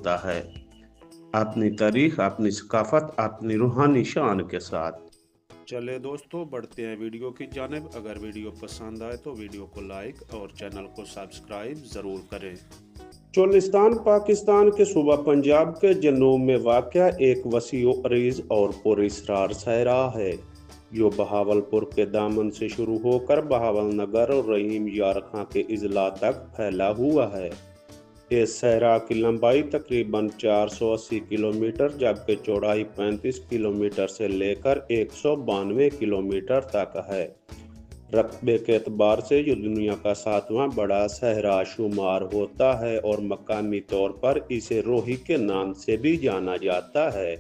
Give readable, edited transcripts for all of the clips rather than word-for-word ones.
बोलता है, अपनी तारीख, अपनी सकाफत, अपनी रूहानी शान के साथ। चले दोस्तों, बढ़ते हैं वीडियो की जानिब। अगर वीडियो पसंद आए तो वीडियो को लाइक और चैनल को सब्सक्राइब ज़रूर करें। चोलिस्तान पाकिस्तान के सूबा पंजाब के जनूब में वाक़या एक वसीओ अरीज़ और पुरअसरार सहरा है जो बहावलपुर के दामन से शुरू होकर बहावलनगर और रहीम यार खां के अजला तक फैला हुआ है। इस सहरा की लंबाई तकरीबन 480 किलोमीटर जबकि चौड़ाई 35 किलोमीटर से लेकर 192 किलोमीटर तक है। रकबे के एतबार से ये दुनिया का 7वां बड़ा सहरा शुमार होता है और मकामी तौर पर इसे रोही के नाम से भी जाना जाता है।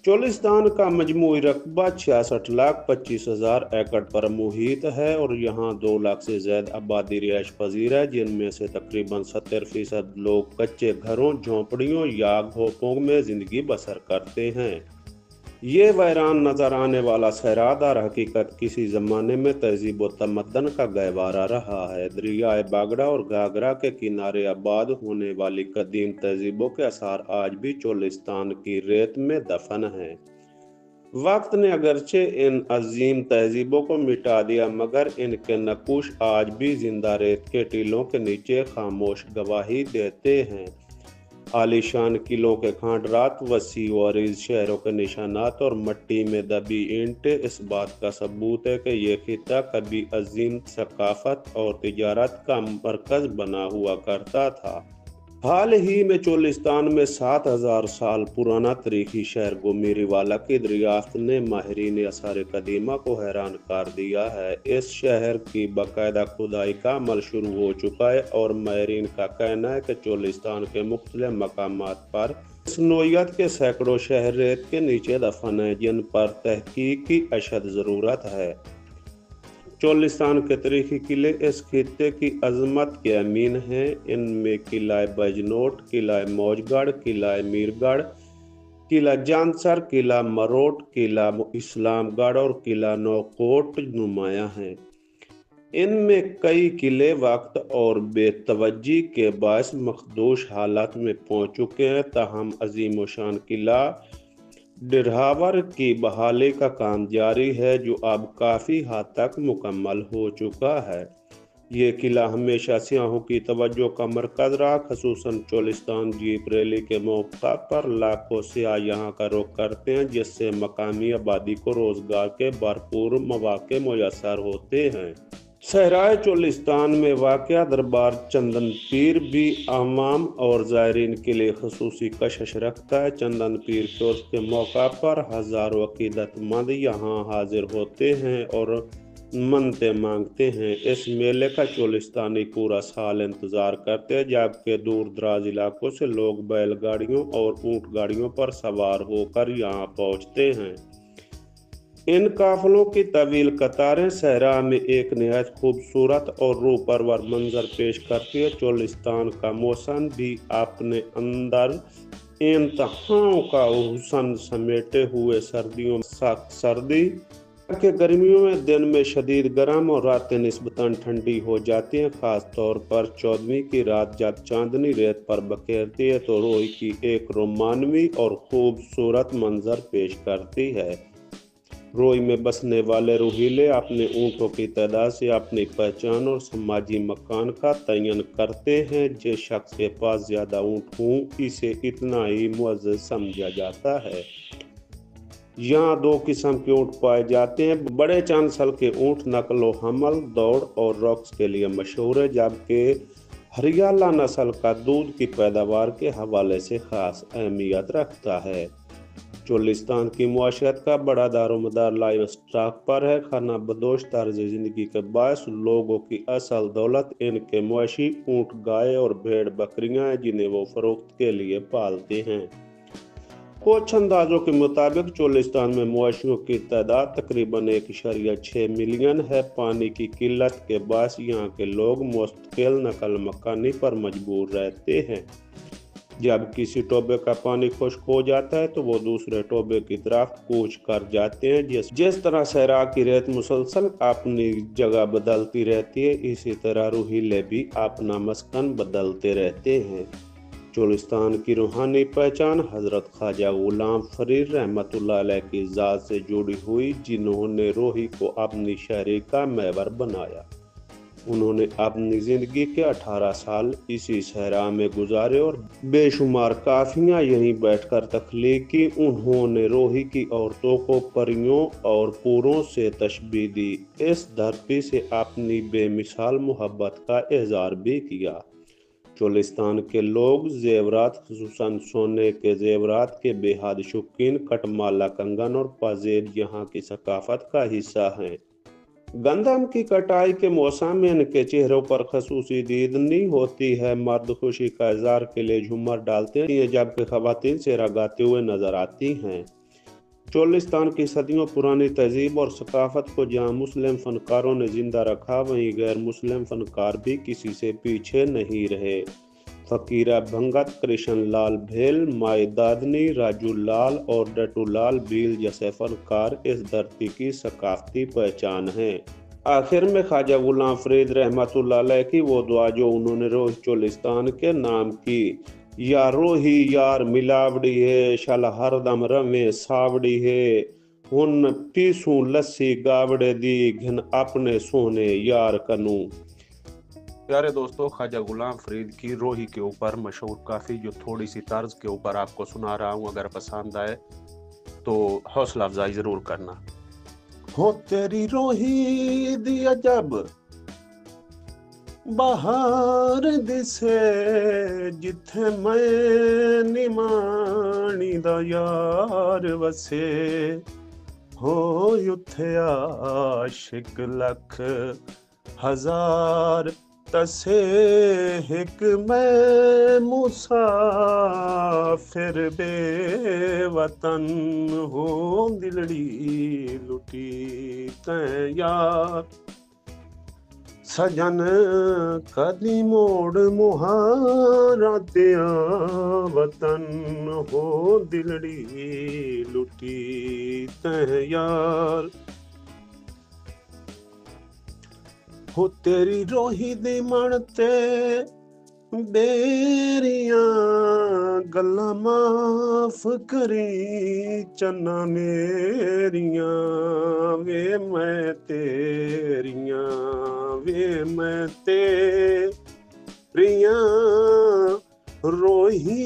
चोलिस्तान का मजमूई रकबा 66,25,000 एकड़ पर मुहित है और यहाँ 2 लाख से ज्यादा आबादी रिहाइश पजीर है, जिनमें से तकरीबन 70% लोग कच्चे घरों, झोंपड़ियों या घोंपों में जिंदगी बसर करते हैं। ये वैरान नजर आने वाला सहरा दर हकीकत किसी जमाने में तहजीब व तमद्दन का गहवारा रहा है। दरियाए बागड़ा और घाघरा के किनारे आबाद होने वाली कदीम तहजीबों के आसार आज भी चोलिस्तान की रेत में दफन हैं। वक्त ने अगरचे इन अजीम तहजीबों को मिटा दिया, मगर इनके नक्श आज भी जिंदा रेत के टीलों के नीचे खामोश गवाही देते हैं। आलीशान किलों के खंडरात, वसी व अरीज शहरों के निशानात और मट्टी में दबी ईंट इस बात का सबूत है कि ये खिता कभी अजीम सकाफत और तिजारत का मरकज बना हुआ करता था। हाल ही में चोलिस्तान में 7,000 साल पुराना तारीखी शहर गोमीरीवाला की दरियाफ्त ने माहिरीन आसार कदीमा को हैरान कर दिया है। इस शहर की बाकायदा खुदाई का अमल शुरू हो चुका है और माहिरीन का कहना है कि चोलिस्तान के मुख्तलिफ मकामात पर इस नोयत के सैकड़ों शहर रेत के नीचे दफन हैं, जिन पर तहकीक की अशद ज़रूरत है। चोलिस्तान के तारीखी किले इस खित्ते की अजमत के अमीन हैं। इनमें किला बजनोट, किला मौजगढ़, किला मीरगढ़, किला जानसर, किला मरोट, किला इस्लामगढ़ और किला नौकोट नुमाया हैं। इनमें कई किले वक्त और बेतवज्जी के बायस मखदूश हालत में पहुंच चुके हैं, ताहम अजीम शान किला डिरहावर की बहाली का काम जारी है जो अब काफ़ी हद तक मुकम्मल हो चुका है। ये किला हमेशा सियाहों की तवज्जो का मरकज रहा, खसूसन चोलिस्तान जीप रैली के मौका पर लाखों सियाह यहाँ का रुख करते हैं, जिससे मकामी आबादी को रोजगार के भरपूर मौके मुयस्सर होते हैं। सहराए चोलिस्तान में वाक़या दरबार चंदन पीर भी आवाम और ज़ायरीन के लिए खसूसी कशिश रखता है। चंदन पीर के उर्स के मौका पर हज़ारों अक़ीदतमंद यहाँ हाजिर होते हैं और मन्नतें मांगते हैं। इस मेले का चोलिस्तानी पूरा साल इंतज़ार करते हैं, जबकि दूर दराज इलाकों से लोग बैलगाड़ियों और ऊँट गाड़ियों पर सवार होकर यहाँ पहुँचते हैं। इन काफिलों की तवील कतारें सहरा में एक निहायत खूबसूरत और रूह परवर मंजर पेश करती है। चोलिस्तान का मौसम भी अपने अंदर इंतहाओं का हुस्न समेटे हुए सर्दियों में सख्त सर्दी के गर्मियों में दिन में शदीद गर्म और रातें निस्बतन ठंडी हो जाती हैं। खास तौर पर 14वीं की रात जब चांदनी रेत पर बखेरती है तो रोई की एक रोमानवी और खूबसूरत मंजर पेश करती है। रोई में बसने वाले रूहीले अपने ऊँटों की तादाद से अपनी पहचान और समाजी मकान का तयन करते हैं। जिस शख्स के पास ज़्यादा ऊँट हों इसे इतना ही मुअज़्ज़ज़ समझा जाता है। यहाँ 2 किस्म के ऊँट पाए जाते हैं। बड़े चांसल के ऊँट नकलो हमल, दौड़ और रॉक्स के लिए मशहूर है, जबकि हरियाला नस्ल का दूध की पैदावार के हवाले से ख़ास अहमियत रखता है। चोलिस्तान की मुआशरत का बड़ा दारोमदार लाइव स्टॉक पर है। खाना बदोश तर्ज ज़िंदगी के बायस लोगों की असल दौलत इनके मवेशी ऊँट, गाय और भेड़ बकरियां हैं, जिन्हें वो फरोख्त के लिए पालते हैं। कुछ अंदाजों के मुताबिक चोलिस्तान में मवेशियों की तादाद तकरीबन 1.6 मिलियन है। पानी की किल्लत के बायस यहाँ के लोग मुस्तकिल नकल मकानी पर मजबूर रहते हैं। जब किसी टोबे का पानी खुश्क हो जाता है तो वो दूसरे टोबे की तरफ कूच कर जाते हैं। जिस तरह सहरा की रेत मुसलसल अपनी जगह बदलती रहती है, इसी तरह रूहीले भी अपना मस्कन बदलते रहते हैं। चोलिस्तान की रूहानी पहचान हज़रत ख्वाजा गुलाम फरीद रहमतुल्लाह अलैह की ज़ात से जुड़ी हुई, जिन्होंने रोही को अपनी शहरी का महवर बनाया। उन्होंने अपनी ज़िंदगी के 18 साल इसी सहरा में गुजारे और बेशुमार काफियाँ यहीं बैठकर तख्लीक की। उन्होंने रोही की औरतों को परियों और पूरों से तशबीह दी। इस धरती से अपनी बेमिसाल मोहब्बत का इज़हार भी किया। चोलिस्तान के लोग जेवरात, खुसूसन सोने के जेवरात के बेहद शौकीन, कटमाला, कंगन और पाजेब यहाँ की सकाफत का हिस्सा हैं। गंदम की कटाई के मौसम में इनके चेहरों पर खसूसी दीदनी होती है। मर्द खुशी का इज़हार के लिए झूमर डालते हैं, जबकि खवातीन सेहरा गाते हुए नजर आती हैं। चोलिस्तान की सदियों पुरानी तहजीब और सकाफत को जहाँ मुस्लिम फनकारों ने जिंदा रखा, वहीं गैर मुस्लिम फनकार भी किसी से पीछे नहीं रहे। फकीरा भंगत, कृष्ण लाल भेल, माई दादनी, राजू लाल और डटू लाल भील जैसे फनकार इस धरती की सकाफती पहचान हैं। आखिर में ख्वाजा गुलाम फरीद रहमतुल्लाह अलैह की वो दुआ जो उन्होंने रोही चोलिस्तान के नाम की, या रोही यार मिलावड़ी है, शाला हरदम रमे सावड़ी है, हुन पीसू लस्सी गावड़े दी, घिन अपने सोने यार कनू। प्यारे दोस्तों, ख्वाजा गुलाम फरीद की रोही के ऊपर मशहूर काफ़ी जो थोड़ी सी तर्ज के ऊपर आपको सुना रहा हूँ, अगर पसंद आए तो हौसला अफजाई ज़रूर करना। हो तेरी रोही दी अजब बाहर दिसे, जिथे मैं निमानी दा यार वसे, हो युथे आशिक लख हजार तसे, हिक मैं मुसाफिर बेवतन, हो दिलड़ी लुटी तैं यार, सजन कदी मोड़ मुहारा तिया वतन, हो दिलड़ी लुटी तैं यार। हो तेरी रोही दी मन ते बेरियां गल्लां माफ करी, चन्ना मेरियां वे मैं तेरियां, वे मैं तेरियां, रोही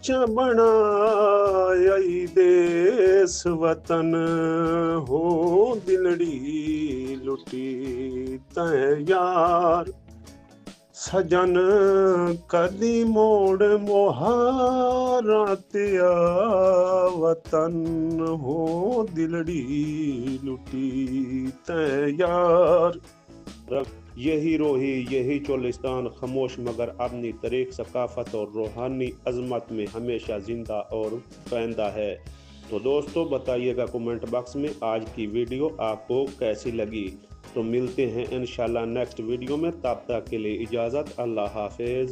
च बनाई देस वतन, हो दिलड़ी लुटी तैं यार, सजन कदी मोड़ मोहारा तिया वतन, हो दिलड़ी लुटी तैं यार। यही रोही, यही चोलिस्तान खामोश मगर अपनी तारीख, सकाफत और रूहानी अजमत में हमेशा जिंदा और पैदा है। तो दोस्तों बताइएगा कमेंट बॉक्स में आज की वीडियो आपको कैसी लगी। तो मिलते हैं इंशाल्लाह नेक्स्ट वीडियो में, तब तक के लिए इजाज़त, अल्लाह हाफिज़।